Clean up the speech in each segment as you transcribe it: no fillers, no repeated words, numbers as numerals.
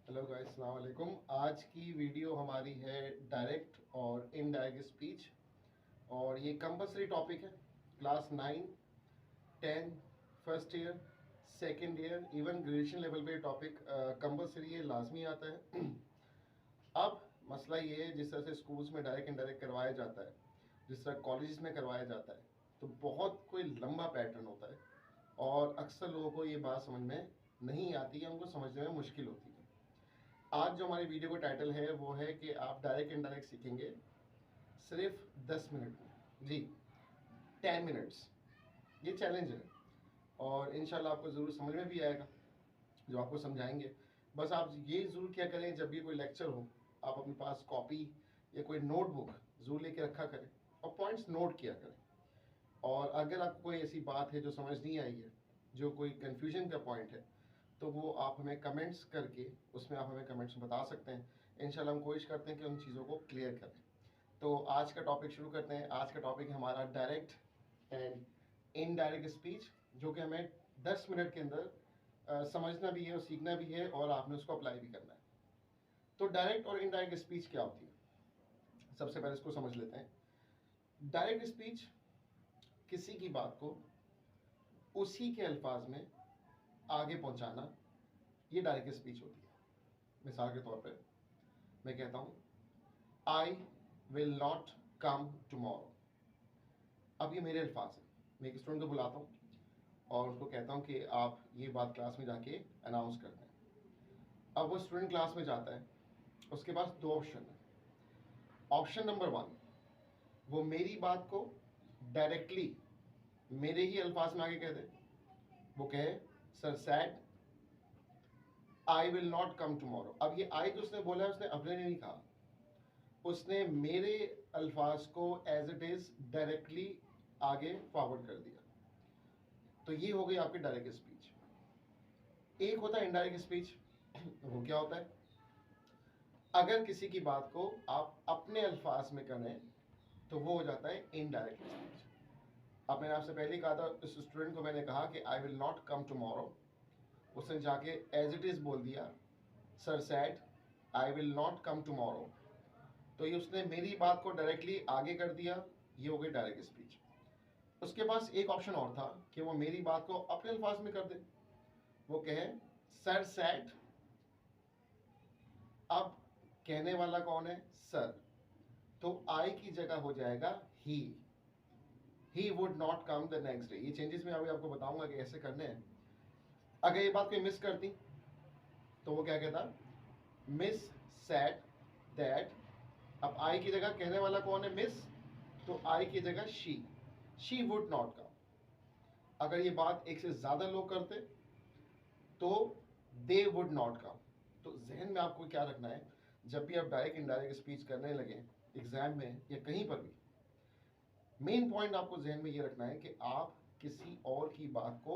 Hello guys, अस्सलाम वालेकुम। आज की वीडियो हमारी है डायरेक्ट और इनडायरेक्ट स्पीच, और ये कंपलसरी टॉपिक है। Class 9, 10, first year, second year, even graduation level पे टॉपिक कंपलसरी है, लाजमी आता है। अब मसला ये है, जिस तरह से स्कूल्स में डायरेक्ट इनडायरेक्ट करवाया जाता है, जिस तरह कॉलेजेस में करवाया जाता है, तो बहुत कोई लंबा पैटर्न होता है और अक्सर लोगों को ये बात समझ में नहीं आती है, उनको समझने में मुश्किल होती है। आज जो हमारी वीडियो का टाइटल है वो है कि आप डायरेक्ट इनडायरेक्ट सीखेंगे सिर्फ 10 मिनट में। जी, 10 मिनट्स, ये चैलेंज है और इंशाल्लाह आपको ज़रूर समझ में भी आएगा जो आपको समझाएंगे। बस आप ये ज़रूर क्या करें, जब भी कोई लेक्चर हो आप अपने पास कॉपी या कोई नोटबुक ज़रूर लेके रखा करें और पॉइंट्स नोट किया करें। और अगर आपको कोई ऐसी बात है जो समझ नहीं आई है, जो कोई कन्फ्यूजन का पॉइंट है, तो वो आप हमें कमेंट्स करके उसमें आप हमें कमेंट्स में बता सकते हैं। इंशाल्लाह हम कोशिश करते हैं कि उन चीज़ों को क्लियर करें। तो आज का टॉपिक शुरू करते हैं। आज का टॉपिक है हमारा डायरेक्ट एंड इनडायरेक्ट स्पीच, जो कि हमें 10 मिनट के अंदर समझना भी है और सीखना भी है और आपने उसको अप्लाई भी करना है। तो डायरेक्ट और इनडायरेक्ट स्पीच क्या होती है, सबसे पहले इसको समझ लेते हैं। डायरेक्ट स्पीच किसी की बात को उसी के अल्फाज में आगे पहुंचाना, ये डायरेक्ट स्पीच होती है। मिसाल के तौर पे मैं कहता हूं, I will not come tomorrow. अब ये मेरे अल्फाज हैं। मैं एक स्टूडेंट को बुलाता हूँ और उसको कहता हूँ कि आप ये बात क्लास में जाके अनाउंस कर दें। अब वो स्टूडेंट क्लास में जाता है, उसके पास दो ऑप्शन है। ऑप्शन नंबर 1, वो मेरी बात को डायरेक्टली मेरे ही अल्फाज में आगे कह दे। वो कहे, sir sad I will not come tomorrow. अब ये आई जो उसने बोला है, उसने अपने लिए नहीं कहा, उसने मेरे अल्फाज को एज इट इज डायरेक्टली आगे फॉरवर्ड कर दिया। तो ये हो गई आपकी डायरेक्ट स्पीच। एक होता है इनडायरेक्ट स्पीच। वो क्या होता है, अगर किसी की बात को आप अपने अल्फाज में करें तो वो हो जाता है इनडायरेक्ट स्पीच। अब मैंने आपसे पहले ही कहा था, इस स्टूडेंट को मैंने कहा कि I will not come tomorrow, उसने जाके एज इट इज बोल दिया, sir sad I will not come tomorrow. तो ये उसने मेरी बात को डायरेक्टली आगे कर दिया, ये हो गई डायरेक्ट स्पीच। उसके पास एक ऑप्शन और था कि वो मेरी बात को अपने अल्फाज में कर दे। वो कहे, सर सैड। अब कहने वाला कौन है, सर, तो आई की जगह हो जाएगा he would not come the next day. ये चेंजेस मैं अभी आपको बताऊंगा कि ऐसे करने हैं। अगर ये बात कोई मिस करती तो वो क्या कहता, मिस सैड दैट। अब आई की जगह कहने वाला कौन है, मिस, तो आई की जगह शी वुड नॉट कम। अगर ये बात एक से ज्यादा लोग करते तो दे वुड नॉट कम। तो जहन में आपको क्या रखना है, जब भी आप डायरेक्ट इनडायरेक्ट स्पीच करने लगे एग्जाम में या कहीं पर भी, मेन पॉइंट आपको जहन में ये रखना है कि आप किसी और की बात को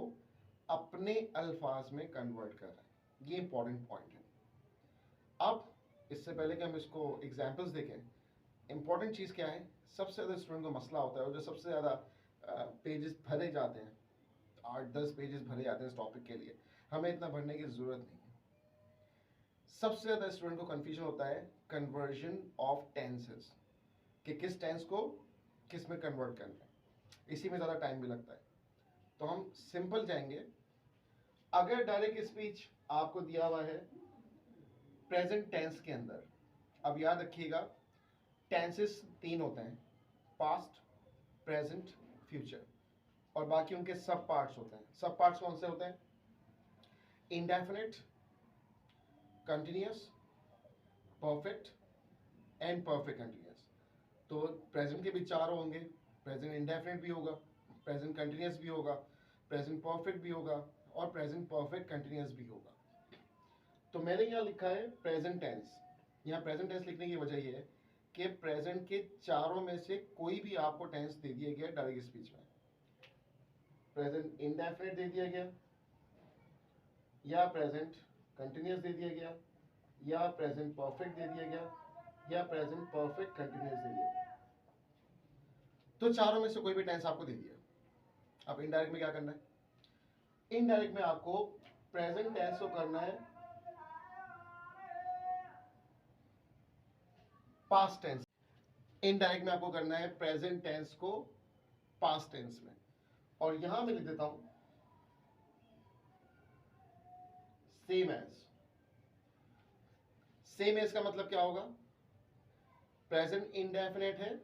अपने अल्फाज में कन्वर्ट कर रहे हैं। ये इंपॉर्टेंट पॉइंट है। अब इससे पहले कि हम इसको एग्जाम्पल्स देखें, इंपॉर्टेंट चीज़ क्या है, सबसे ज़्यादा स्टूडेंट को मसला होता है और जो सबसे ज़्यादा पेजेस भरे जाते हैं, 8-10 पेजेस भरे जाते हैं इस टॉपिक के लिए, हमें इतना भरने की ज़रूरत नहीं है। सबसे ज़्यादा स्टूडेंट को कन्फ्यूजन होता है कन्वर्जन ऑफ टेंसेस, कि किस टेंस को किस में कन्वर्ट करना है। इसी में ज़्यादा टाइम भी लगता है। तो हम सिंपल जाएंगे। अगर डायरेक्ट स्पीच आपको दिया हुआ है प्रेजेंट टेंस के अंदर, अब याद रखिएगा टेंसेस 3 होते हैं, पास्ट, प्रेजेंट, फ्यूचर, और बाकी उनके सब पार्ट्स होते हैं। सब पार्ट्स कौन से होते हैं, indefinite, continuous, perfect and perfect continuous. तो प्रेजेंट के भी 4 होंगे, प्रेजेंट इंडेफिनिट भी होगा, प्रेजेंट कंटिन्यूअस भी होगा, प्रेजेंट परफेक्ट भी होगा और प्रेजेंट परफेक्ट कंटिन्यूअस भी होगा। तो मैंने यहाँ लिखा है प्रेजेंट टेंस। यहाँ प्रेजेंट टेंस लिखने की वजह यह है कि प्रेजेंट के चारों में से कोई भी आपको टेंस दे दिया गया डायरेक्ट स्पीच में। प्रेजेंट इंडेफिनिट दे दिया गया, या प्रेजेंट कंटिन्यूअस दे दिया गया, या प्रेजेंट परफेक्ट दे दिया गया, या प्रेजेंट परफेक्ट कंटिन्यूअस दे दिया गया। तो चारों में से कोई भी टेंस आपको दे दिया। अब इनडायरेक्ट में क्या करना है, इनडायरेक्ट में आपको प्रेजेंट टेंस को करना है पास्ट टेंस। इनडायरेक्ट में आपको करना है प्रेजेंट टेंस को पास्ट टेंस में, और यहां मैं लिख देता हूं सेम एज। सेम एज का मतलब क्या होगा? प्रेजेंट इंडेफिनेट है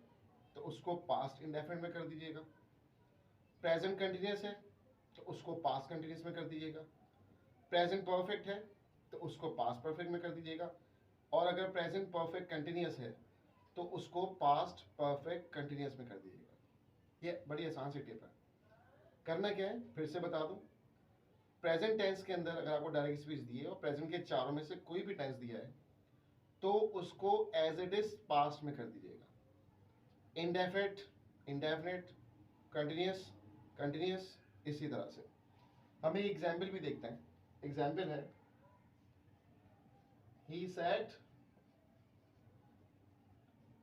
तो उसको पास्ट इंडेफिनेट में कर दीजिएगा, प्रेजेंट कंटिन्यूअस है तो उसको पास्ट कंटिन्यूअस में कर दीजिएगा, प्रेजेंट परफेक्ट है तो उसको पास्ट परफेक्ट में कर दीजिएगा, और अगर प्रेजेंट परफेक्ट कंटिन्यूअस है तो उसको पास्ट परफेक्ट कंटिन्यूअस में कर दीजिएगा। ये बड़ी आसान सी टिप है। करना क्या है फिर से बता दूं, प्रेजेंट टेंस के अंदर अगर आपको डायरेक्ट स्पीच दी है और प्रेजेंट के चारों में से कोई भी टेंस दिया है तो उसको एज इट इज पास्ट में कर दीजिएगा। इंडेफिनिट, इंडेफिनिट, कंटिन्यूअस, कंटिन्यूअस, इसी तरह से। हम एक एग्जाम्पल भी देखते हैं। एग्जाम्पल है he said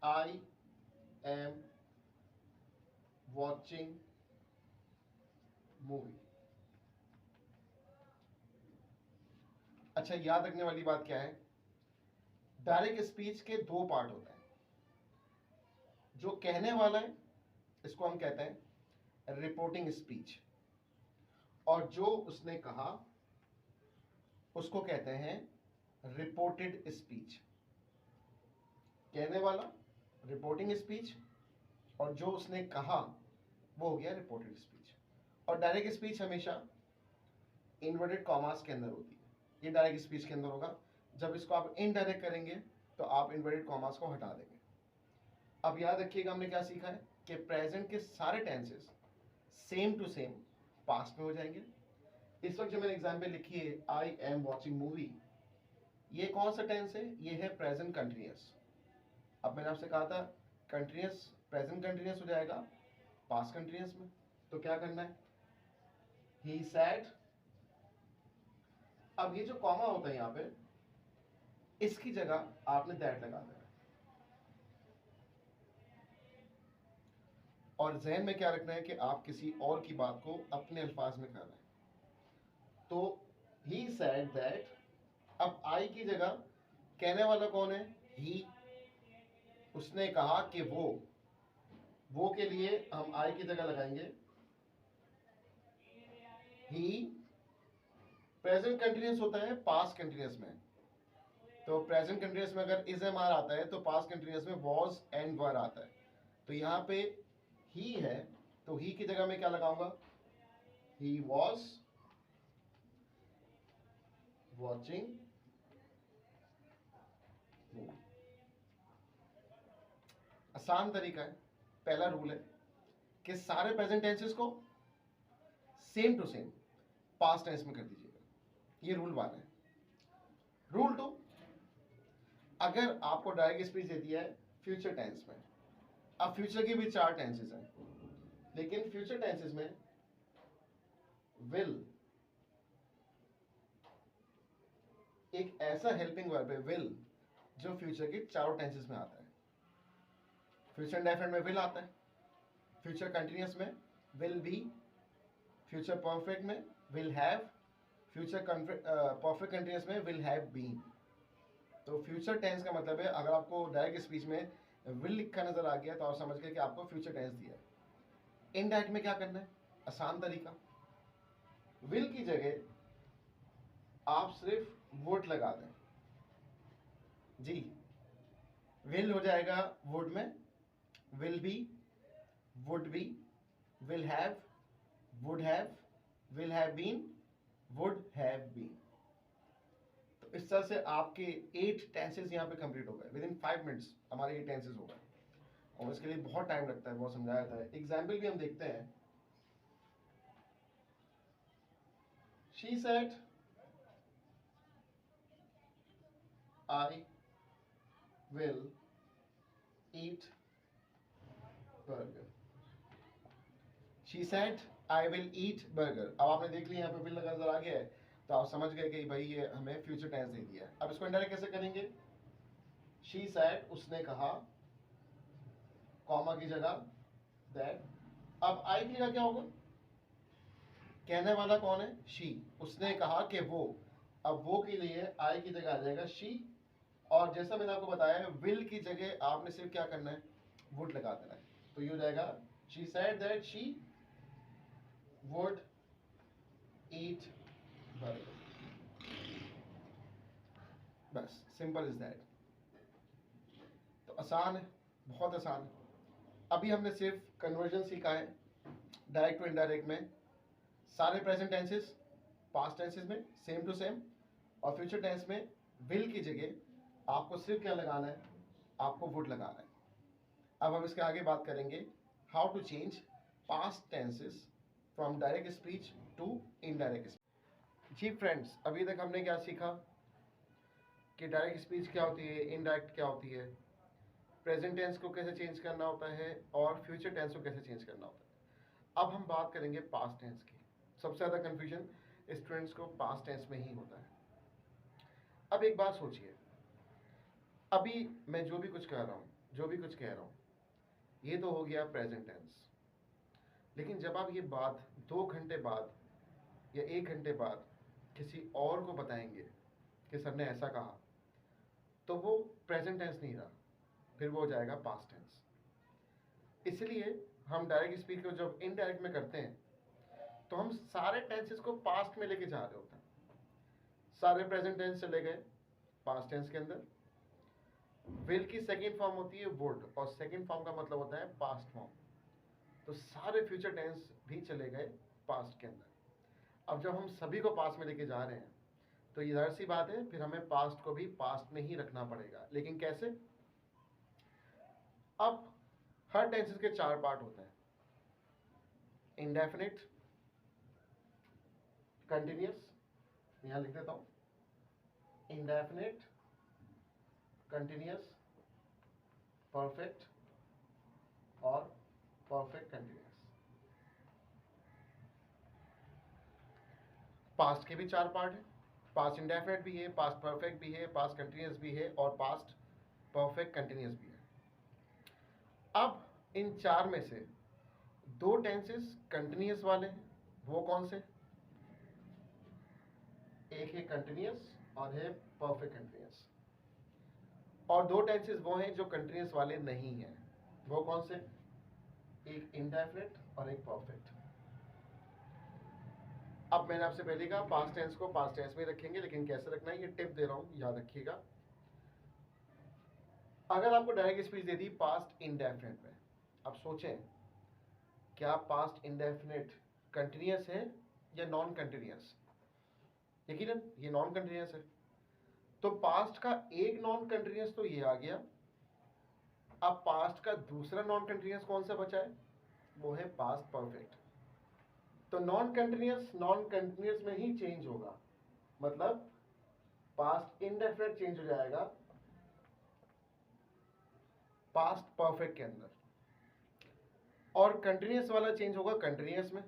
I am watching movie। अच्छा, याद रखने वाली बात क्या है, डायरेक्ट स्पीच के दो पार्ट होते हैं। जो कहने वाला है इसको हम कहते हैं रिपोर्टिंग स्पीच, और जो उसने कहा उसको कहते हैं रिपोर्टेड स्पीच। कहने वाला रिपोर्टिंग स्पीच, और जो उसने कहा वो हो गया रिपोर्टेड स्पीच। और डायरेक्ट स्पीच हमेशा इन्वर्टेड कॉमास के अंदर होती है। ये डायरेक्ट स्पीच के अंदर होगा। जब इसको आप इनडायरेक्ट करेंगे तो आप इन्वर्टेड कॉमास को हटा देंगे। अब याद रखिएगा हमने क्या सीखा है कि प्रेजेंट के सारे tenses same to same past में हो जाएंगे। इस वक्त जो मैंने एग्जाम्पल लिखी है आई एम वॉचिंग मूवी, ये कौन सा टेंस है? ये है प्रेजेंट कंटिन्यूअस। अब मैंने आपसे कहा था कंटिन्यूअस प्रेजेंट कंटिन्यूअस हो जाएगा पास्ट कंटिन्यूअस में, तो क्या करना है? He said. अब ये जो कॉमा होता है यहां पे, इसकी जगह आपने दैट लगा देना है। और ज़हन में क्या रखना है कि आप किसी और की बात को अपने अल्फाज में कर रहे हैं। तो ही सेड दैट, अब आई की जगह कहने वाला कौन है? ही। उसने कहा कि वो के लिए हम आई की जगह लगाएंगे ही। प्रेजेंट कंटिन्यूअस होता है पास्ट कंटिन्यूअस में, तो प्रेजेंट कंटिन्यूअस में अगर इज एम आर आता है तो पास्ट कंटिन्यूअस में वॉज एंड वर आता है। तो यहां पे ही है तो ही की जगह में क्या लगाऊंगा? He was watching movie. आसान तरीका है। पहला रूल है कि सारे प्रेजेंट टेंसेस को same to same past tense में कर दीजिएगा। ये रूल 1 है। रूल 2, अगर आपको डायरेक्ट स्पीच दे दिया है फ्यूचर टेंस में, अब फ्यूचर की भी 4 टेंसेस हैं, लेकिन फ्यूचर टेंसेस में विल एक ऐसा हेल्पिंग वर्ब है, विल, जो फ्यूचर के 4 टेंसेस में आता है। फ्यूचर इंडेफिनिट में विल आता है, फ्यूचर कंटिन्यूअस में विल बी, फ्यूचर परफेक्ट में will have, future perfect continuous में विल हैव बीन। तो फ्यूचर टेंस का मतलब है, अगर आपको डायरेक्ट स्पीच में विल लिखा नजर आ गया तो आप समझ गए कि आपको फ्यूचर टेंस दिया है। इनडायरेक्ट में क्या करना है? आसान तरीका, विल की जगह आप सिर्फ वुड लगा दें। जी, विल हो जाएगा वुड में, will be, would be, will have, would have, will have been, would have been. तो इस तरह से आपके 8 टेंसेस यहाँ पे कंप्लीट हो गए। विद इन 5 मिनट्स हमारे ये टेंसेस हो गए, और इसके लिए बहुत टाइम लगता है, बहुत समझाया था। एग्जाम्पल भी हम देखते हैं। She said I will eat burger. She said I will eat burger. अब आपने देख लिया यहाँ पे विल नजर आ गया है, तो आप समझ गए कि भाई ये हमें फ्यूचर टेंस दे दिया है। अब इसको इंडायरेक्ट कैसे करेंगे? शी सेड, उसने कहा, कॉमा की जगह दैट। अब आई की जगह क्या होगा? कहने वाला कौन है? शी। उसने कहा कि वो, अब वो के लिए आई की जगह आ जाएगा शी, और जैसा मैंने आपको बताया है, विल की जगह आपने सिर्फ क्या करना है, वुड लगा देना है। तो ये हो जाएगा she said that she would eat burger. बस सिंपल इज दैट। तो आसान है, बहुत आसान है। अभी हमने सिर्फ कन्वर्जन सीखा है डायरेक्ट टू इनडायरेक्ट में। सारे प्रेजेंट टेंसेस पास्ट टेंसेस में सेम टू सेम, और फ्यूचर टेंस में विल की जगह आपको सिर्फ क्या लगाना है, आपको वुड लगाना है। अब हम इसके आगे बात करेंगे how to change past tenses from direct speech to indirect speech. जी फ्रेंड्स, अभी तक हमने क्या सीखा कि डायरेक्ट स्पीच क्या होती है, इनडायरेक्ट क्या होती है, प्रेजेंट टेंस को कैसे चेंज करना होता है, और फ्यूचर टेंस को कैसे चेंज करना होता है। अब हम बात करेंगे पास्ट टेंस की। सबसे ज़्यादा कन्फ्यूजन स्टूडेंट्स को पास्ट टेंस में ही होता है। अब एक बात सोचिए, अभी मैं जो भी कुछ कह रहा हूँ, ये तो हो गया प्रेजेंट टेंस। लेकिन जब आप ये बात 2 घंटे बाद या 1 घंटे बाद किसी और को बताएंगे कि सर ने ऐसा कहा, तो वो प्रेजेंट टेंस नहीं रहा, फिर वो हो जाएगा पास्ट टेंस। इसलिए हम डायरेक्ट स्पीच को जब इनडायरेक्ट में करते हैं तो हम सारे टेंसेस को पास्ट में लेके जा रहे होते हैं। सारे प्रेजेंट टेंस चले गए पास्ट टेंस के अंदर। विल की सेकेंड फॉर्म होती है वुड, और सेकेंड फॉर्म का मतलब होता है पास्ट फॉर्म। तो सारे फ्यूचर टेंस भी चले गए पास्ट के अंदर। अब जब हम सभी को पास्ट में लेके जा रहे हैं तो ये जाहिर सी बात है, फिर हमें पास्ट को भी पास्ट में ही रखना पड़ेगा। लेकिन कैसे? अब हर टेंसेस के 4 पार्ट होते हैं, इंडेफिनिट, कंटिन्यूअस, यहां लिख देता हूं, इंडेफिनिट, कंटिन्यूअस, परफेक्ट और परफेक्ट कंटिन्यूअस। पास्ट के भी 4 पार्ट है, पास्ट इंडेफिनिट भी है, पास्ट परफेक्ट भी है, पास्ट कंटिन्यूअस भी है, और पास्ट परफेक्ट कंटिन्यूअस भी है। अब इन 4 में से 2 टेंसेस कंटिन्यूअस वाले हैं, वो कौन से? एक है कंटिन्यूअस और है परफेक्ट कंटिन्यूअस। और 2 टेंसेस वो हैं जो कंटिन्यूअस वाले नहीं हैं, वो कौन से? एक इंडेफिनिट और एक परफेक्ट। अब मैंने आपसे पहले कहा पास्ट टेंस को पास्ट टेंस में रखेंगे, लेकिन कैसे रखना है ये टिप दे रहा हूं, याद रखिएगा। अगर आपको direct speech they the past indefinite में, अब सोचें क्या पास्ट इंडेफिनिट कंटिन्यूअस है या नॉन कंटिन्यूअस? यकीनन ये नॉन कंटिन्यूअस है। तो पास्ट का एक नॉन कंटिन्यूअस तो ये आ गया। अब पास्ट का दूसरा नॉन कंटिन्यूअस कौन सा बचा है? वो है पास्ट परफेक्ट। तो नॉन कंटिन्यूअस में ही चेंज होगा, मतलब पास्ट इंडेफिनिट चेंज हो जाएगा पास्ट परफेक्ट के अंदर, और कंटिन्यूअस वाला चेंज होगा कंटिन्यूअस में।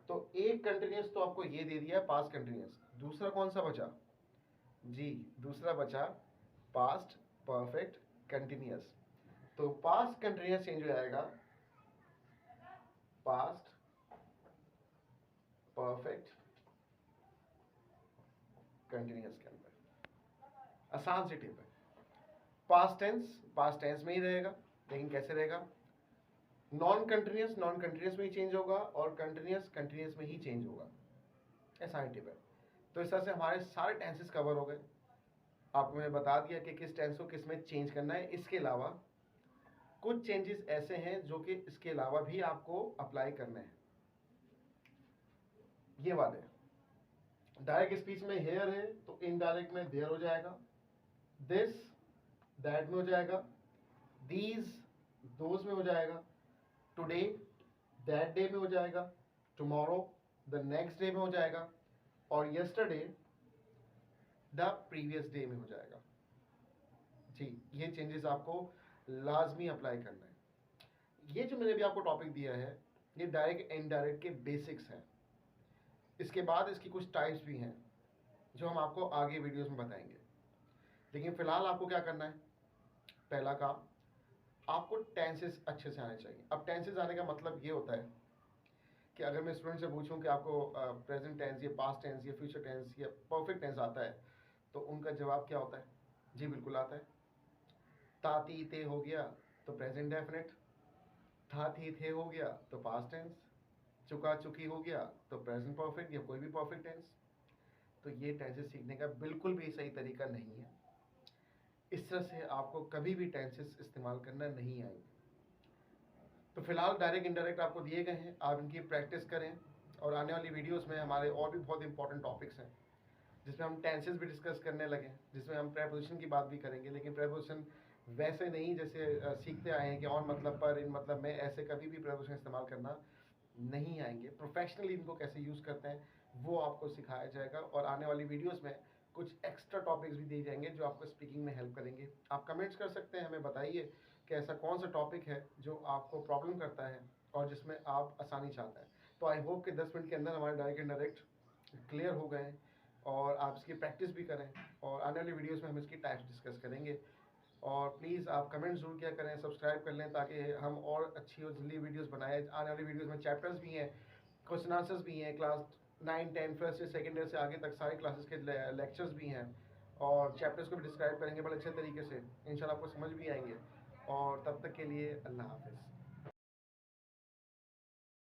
तो एक कंटिन्यूअस तो आपको ये दे दिया पास्ट कंटिन्यूअस, दूसरा कौन सा बचा? जी, दूसरा बचा पास्ट परफेक्ट कंटिन्यूअस। तो पास्ट कंटिन्यूअस चेंज हो जाएगा पास्ट परफेक्ट कंटिन्यूअस के अंदर। आसान सी टिप है। पास्ट टेंस में ही रहेगा, लेकिन कैसे रहेगा? नॉन कंटिन्यूअस में ही चेंज होगा, और कंटिन्यूअस में ही चेंज होगा। ऐसा टिप है। तो इस तरह से हमारे सारे टेंसेस कवर हो गए। आपको मैंने बता दिया कि किस टेंस को किस में चेंज करना है। इसके अलावा कुछ चेंजेस ऐसे हैं जो कि इसके अलावा भी आपको अप्लाई करने हैं। ये वाले डायरेक्ट स्पीच में हेयर है तो इनडायरेक्ट में देयर हो जाएगा, दिस दैट में हो जाएगा, दीज दोज में हो जाएगा, टुडे दैट डे में हो जाएगा, टुमारो द नेक्स्ट डे में हो जाएगा, और यस्टरडे द प्रीवियस डे में हो जाएगा। जी, ये चेंजेस आपको लाजमी अप्लाई करना है। ये जो मैंने भी आपको टॉपिक दिया है ये डायरेक्ट इनडायरेक्ट के बेसिक्स हैं। इसके बाद इसकी कुछ टाइप्स भी हैं जो हम आपको आगे वीडियोस में बताएंगे। लेकिन फिलहाल आपको क्या करना है? पहला काम, आपको टेंसेस अच्छे से आने चाहिए। अब टेंसेस आने का मतलब ये होता है कि अगर मैं स्टूडेंट से पूछूं कि आपको प्रेजेंट टेंस या पास्ट टेंस या फ्यूचर टेंस या परफेक्ट टेंस आता है, तो उनका जवाब क्या होता है? जी बिल्कुल आता है। ता ती ते हो गया तो प्रेजेंट डेफिनेट, था थी थे हो गया तो पास्ट टेंस, चुका चुकी हो गया तो प्रेजेंट परफेक्ट या कोई भी परफेक्ट टेंस। तो ये टेंसेस सीखने का बिल्कुल भी सही तरीका नहीं है। इस तरह से आपको कभी भी टेंसेस इस्तेमाल करना नहीं आएंगे। तो फिलहाल डायरेक्ट इनडायरेक्ट आपको दिए गए हैं, आप इनकी प्रैक्टिस करें। और आने वाली वीडियोस में हमारे और भी बहुत इंपॉर्टेंट टॉपिक्स हैं, जिसमें हम टेंसेस भी डिस्कस करने लगे, जिसमें हम प्रेपोजिशन की बात भी करेंगे, लेकिन प्रेपोजिशन वैसे नहीं जैसे सीखते आए हैं कि और मतलब पर, इन मतलब में, ऐसे कभी भी प्रेपोजिशन इस्तेमाल करना नहीं आएंगे। प्रोफेशनली इनको कैसे यूज़ करते हैं वो आपको सिखाया जाएगा। और आने वाली वीडियोस में कुछ एक्स्ट्रा टॉपिक्स भी दिए जाएंगे जो आपको स्पीकिंग में हेल्प करेंगे। आप कमेंट्स कर सकते हैं, हमें बताइए कि ऐसा कौन सा टॉपिक है जो आपको प्रॉब्लम करता है और जिसमें आप आसानी चाहते हैं। तो आई होप कि 10 मिनट के अंदर हमारे डायरेक्ट इनडायरेक्ट क्लियर हो गए हैं और आप इसकी प्रैक्टिस भी करें। और आने वाली वीडियोस में हम इसकी टाइप्स डिस्कस करेंगे। और प्लीज़ आप कमेंट ज़रूर किया करें, सब्सक्राइब कर लें ताकि हम और अच्छी और जल्दी वीडियोस बनाएं। आने वाली वीडियोस में चैप्टर्स भी हैं, क्वेश्चन आंसर्स भी हैं, क्लास 9, 10 फर्स्ट से सेकेंड ईयर से आगे तक सारी क्लासेस के लेक्चर्स भी हैं। और चैप्टर्स को भी डिस्क्राइब करेंगे बड़े अच्छे तरीके से, इंशाल्लाह आपको समझ भी आएंगे। और तब तक के लिए अल्लाह हाफिज़।